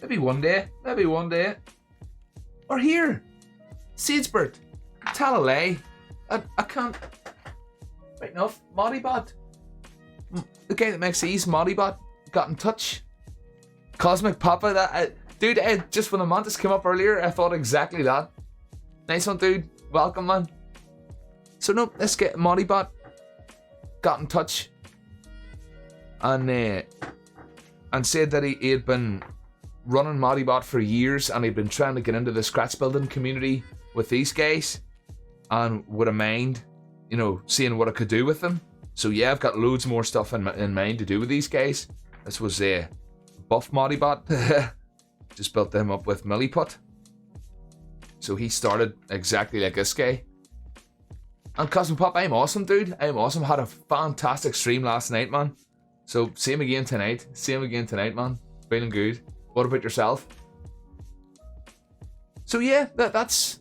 Maybe one day. Maybe one day. Or here. Sagebert. Talalay. I can't... Right enough. Modibot. The guy that makes these, Modibot, got in touch. Cosmic Papa, that... dude, just when the Mantis came up earlier, I thought exactly that. Nice one, dude. Welcome, man. So, no, let's get Modibot. Got in touch. And said that he had been running Modibot for years and he'd been trying to get into the scratch building community with these guys and would have mind, you know, seeing what I could do with them. So yeah, I've got loads more stuff in mind to do with these guys. This was a buff Modibot. Just built them up with Milliput. So he started exactly like this guy. And Cosmo Pop, I'm awesome, dude. I'm awesome. Had a fantastic stream last night, man. So same again tonight. Same again tonight, man. Feeling good. What about yourself? So yeah, that's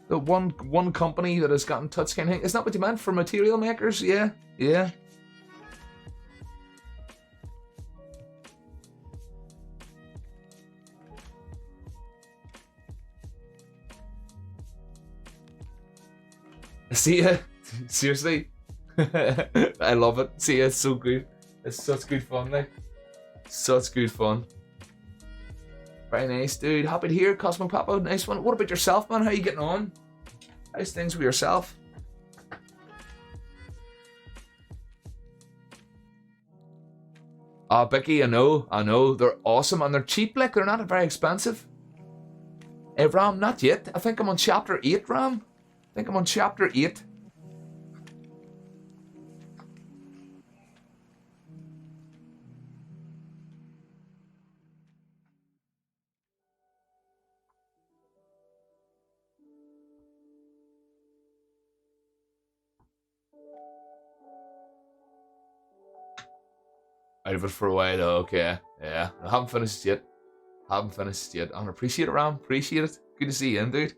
the one company that has gotten touch kind of thing. Isn't that what you meant for material makers? Yeah, yeah. See ya. Seriously. I love it. See ya. It's so good. It's such good fun, like. Such good fun. Very nice, dude. Happy to hear, Cosmo Papa. Nice one. What about yourself, man? How you getting on? How's things with yourself? Ah, Becky, I know. They're awesome and they're cheap, like, they're not very expensive. Ram, not yet. I think I'm on chapter 8, Ram. I think I'm on chapter 8. Out of it for a while, okay. Yeah, I haven't finished yet. And I appreciate it, Ram. Appreciate it. Good to see you in, dude.